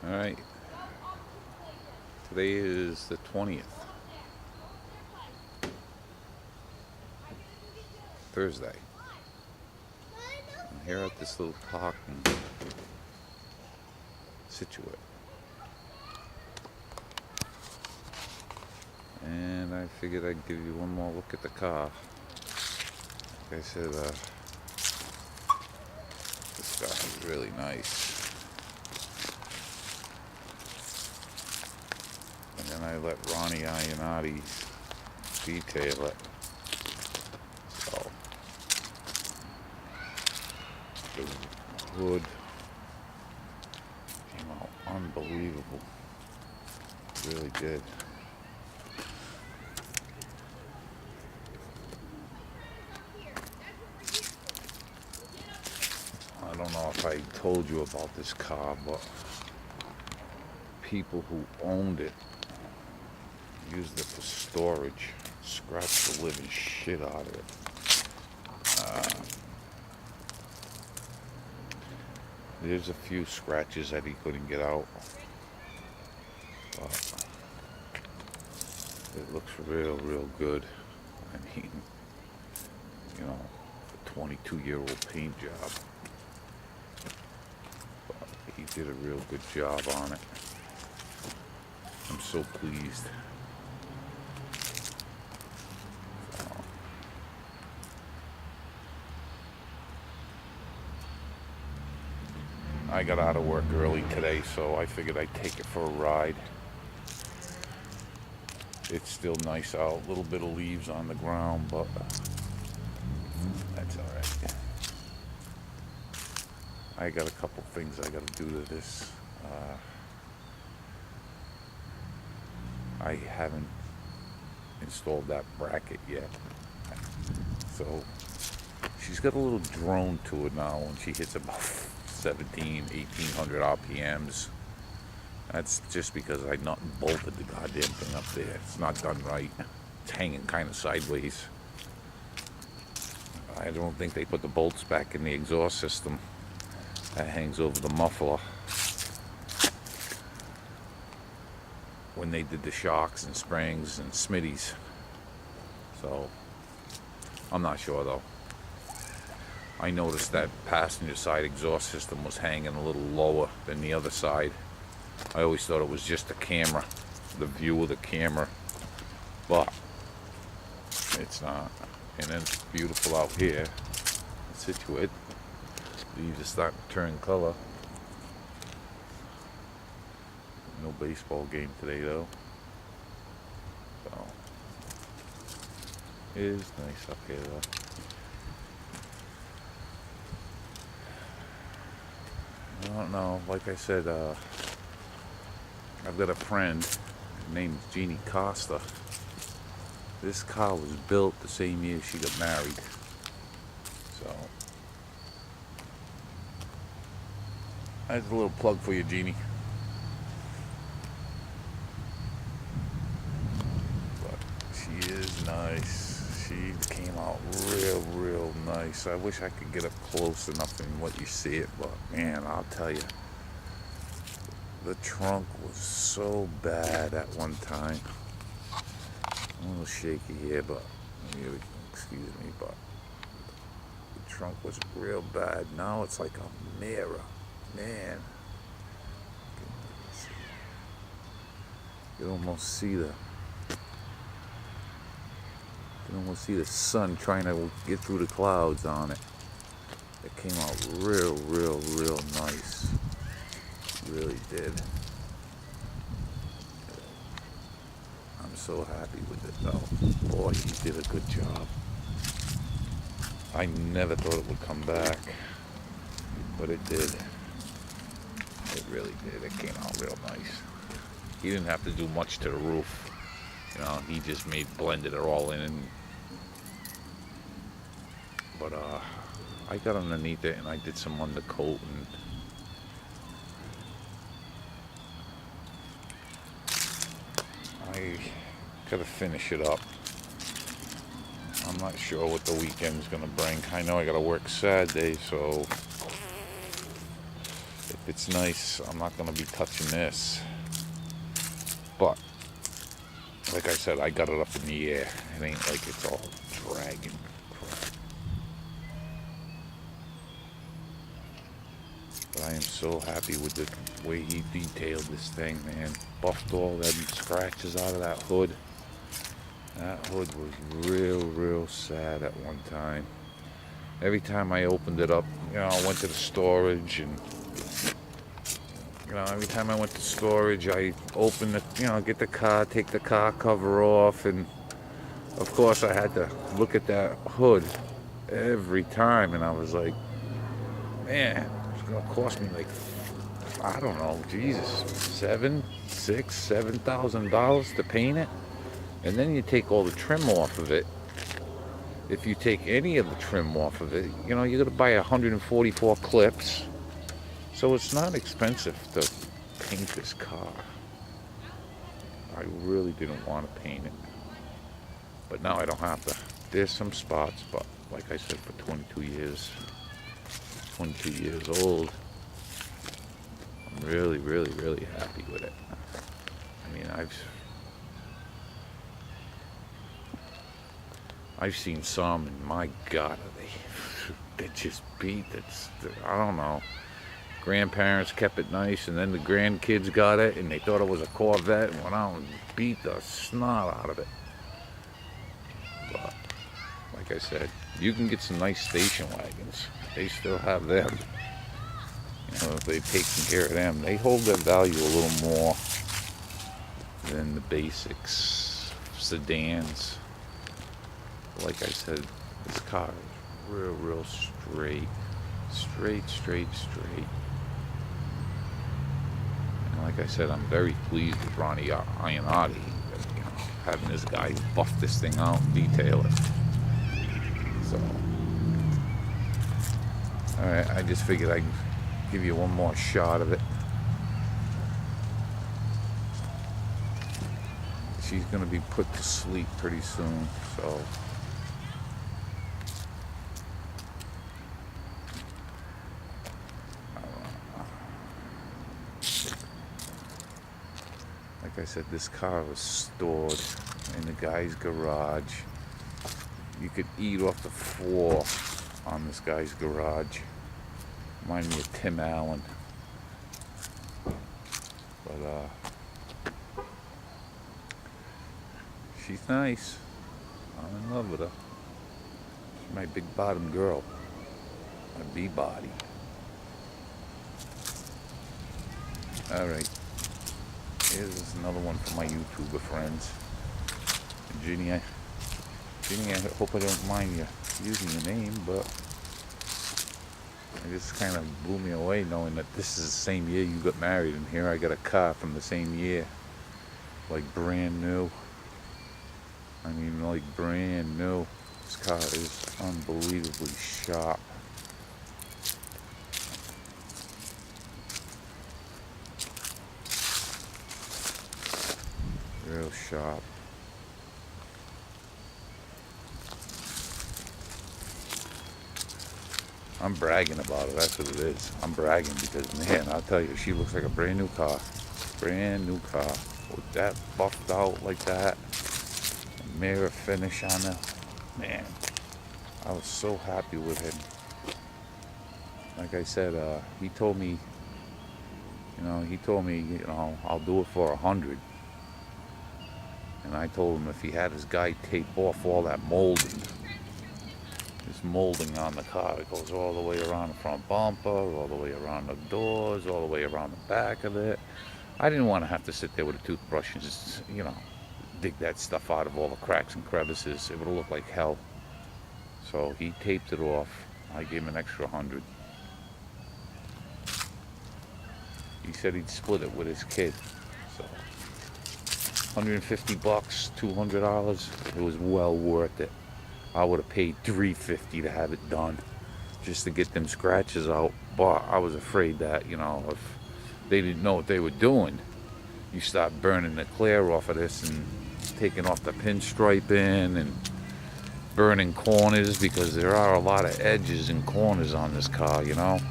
Alright, today is the 20th, Thursday. I'm here at this little park in Situate. And I figured I'd give you one more look at the car. Like I said, this car is really nice. And then I let Ronnie Ionati detail it. So, the hood came out unbelievable. It really did. I don't know if I told you about this car, but people who owned it used it for storage, scratched the living shit out of it. There's a few scratches that he couldn't get out, but it looks real good. I mean, you know, a 22-year-old paint job. But he did a real good job on it. I'm so pleased. I got out of work early today, so I figured I'd take it for a ride. It's still nice out, a little bit of leaves on the ground, but that's alright. I got a couple things I gotta do to this. I haven't installed that bracket yet, so she's got a little drone to it now when she hits about 1800 RPMs. That's just because I nut and bolted the goddamn thing up there. It's not done right. It's hanging kind of sideways. I don't think they put the bolts back in the exhaust system. That hangs over the muffler. When they did the shocks and springs and smitties. So, I'm not sure though. I noticed that passenger side exhaust system was hanging a little lower than the other side. I always thought it was just the camera, the view of the camera, but it's not. And then it's beautiful out here in Situate. Leaves are starting to turn color. No baseball game today though. So, it is nice up here though. I don't know, like I said, I've got a friend named Jeannie Costa. This car was built the same year she got married. So, that's a little plug for you, Jeannie. But she is nice. She came out real nice. I wish I could get up close enough and let you see it, but man, I'll tell you, the trunk was so bad at one time. I'm a little shaky here, but excuse me, but the trunk was real bad. Now it's like a mirror, man. You almost see the sun trying to get through the clouds on it. It came out real nice. Really did. I'm so happy with it though. Boy, he did a good job. I never thought it would come back, but it did. It really did. It came out real nice. He didn't have to do much to the roof. You know, he just blended it all in. But I got underneath it and I did some undercoat and I gotta finish it up. I'm not sure what the weekend's gonna bring. I know I gotta work Saturday, so It's nice. I'm not going to be touching this. But, like I said, I got it up in the air. It ain't like it's all dragging. But I am so happy with the way he detailed this thing, man. Buffed all them scratches out of that hood. That hood was real sad at one time. Every time I opened it up, I went to the storage, and every time I went to storage, I opened it, get the car, take the car cover off, and of course I had to look at that hood every time, and I was like, man, it's gonna cost me like, I don't know, Jesus, $7,000 to paint it. And then you take all the trim off of it. If you take any of the trim off of it, you're going to buy 144 clips. So it's not expensive to paint this car. I really didn't want to paint it. But now I don't have to. There's some spots, but like I said, for 22 years old, I'm really happy with it. I mean, I've seen some, and my God, they just beat it. I don't know. Grandparents kept it nice, and then the grandkids got it, and they thought it was a Corvette, and went out and beat the snot out of it. But, like I said, you can get some nice station wagons. They still have them. If they've taken care of them, they hold their value a little more than the basics, sedans. Like I said, this car is real straight. And like I said, I'm very pleased with Ronnie Ionati, having this guy buff this thing out and detail it. So, alright, I just figured I'd give you one more shot of it. She's going to be put to sleep pretty soon, so... Like I said, this car was stored in the guy's garage. You could eat off the floor on this guy's garage. Reminded me of Tim Allen. But, she's nice. I'm in love with her. She's my big bottom girl. My B-body. Alright. Here's another one for my YouTuber friends. Ginny, I hope I don't mind you using your name, but it just kind of blew me away knowing that this is the same year you got married, and here I got a car from the same year. Like brand new. I mean, like brand new. This car is unbelievably sharp. Real sharp. I'm bragging about it, that's what it is. I'm bragging because, man, I'll tell you, she looks like a brand new car. Brand new car. With that buffed out like that. Mirror finish on her. Man, I was so happy with him. Like I said, he told me, I'll do it for 100. And I told him if he had his guy tape off all that molding, this molding on the car, it goes all the way around the front bumper, all the way around the doors, all the way around the back of it. I didn't want to have to sit there with a toothbrush and just, dig that stuff out of all the cracks and crevices. It would have looked like hell. So he taped it off. I gave him an extra 100. He said he'd split it with his kid. So $150, $200, it was well worth it. I would have paid $350 to have it done, just to get them scratches out. But I was afraid that, if they didn't know what they were doing, you start burning the clear off of this and taking off the pinstriping and burning corners, because there are a lot of edges and corners on this car, I'll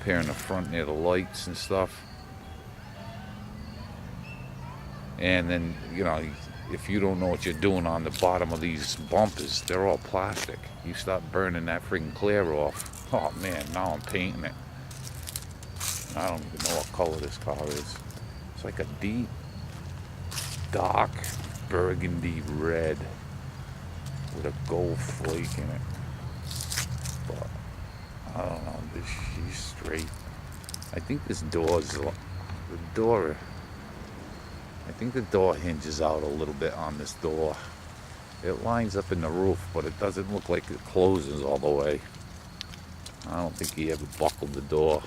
here in the front near the lights and stuff. And then, you know, if you don't know what you're doing on the bottom of these bumpers, they're all plastic. You start burning that freaking clear off. Oh man, now I'm painting it. I don't even know what color this car is. It's like a deep, dark burgundy red with a gold flake in it. But I don't know, she's straight. I think this door's, I think the door hinges out a little bit on this door. It lines up in the roof, but it doesn't look like it closes all the way. I don't think he ever buckled the door.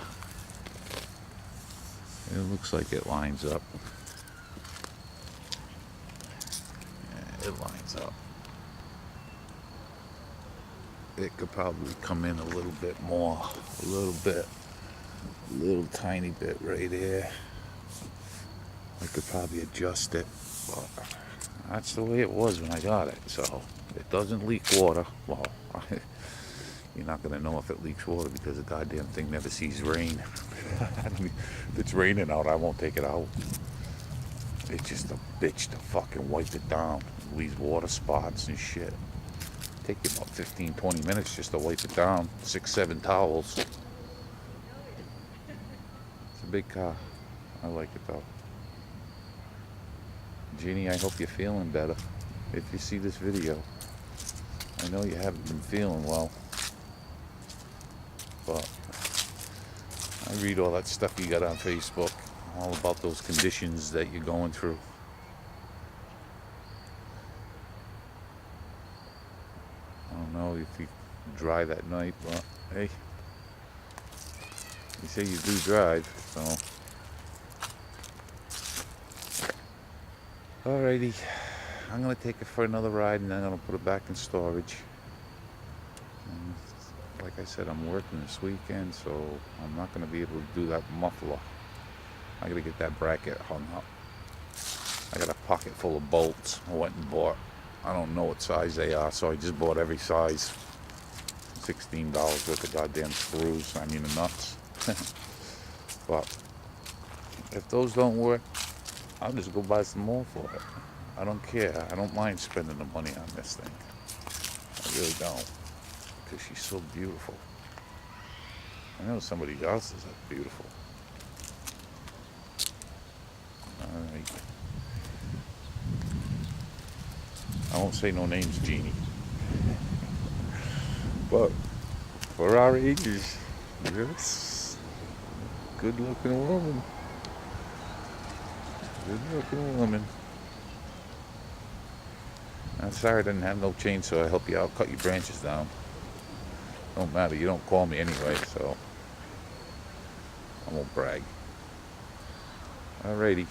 It looks like it lines up. Yeah, it lines up. It could probably come in a little bit more. A little tiny bit right here. I could probably adjust it, but that's the way it was when I got it. So it doesn't leak water. Well, you're not gonna know if it leaks water because the goddamn thing never sees rain. If it's raining out, I won't take it out. It's just a bitch to fucking wipe it down. It leaves water spots and shit. Take you about 15-20 minutes just to wipe it down. 6-7 towels. It's a big car. I like it though. Jeannie, I hope you're feeling better. If you see this video, I know you haven't been feeling well, but I read all that stuff you got on Facebook, all about those conditions that you're going through. I don't know if you drive at night, but hey, you say you do drive, so. Alrighty, I'm going to take it for another ride and then I'm going to put it back in storage. And like I said, I'm working this weekend, so I'm not going to be able to do that muffler. I got to get that bracket hung up. I got a pocket full of bolts I went and bought. I don't know what size they are, so I just bought every size. $16 worth of goddamn screws, I mean the nuts. But if those don't work, I'll just go buy some more for it. I don't care. I don't mind spending the money on this thing. I really don't. Because she's so beautiful. I know somebody else is that beautiful. Alright. I won't say no names, Jeannie. But for our ages, yes, good looking woman. Good looking woman. I'm sorry I didn't have no chainsaw to help you out, cut your branches down. Don't matter, you don't call me anyway, so I won't brag. Alrighty.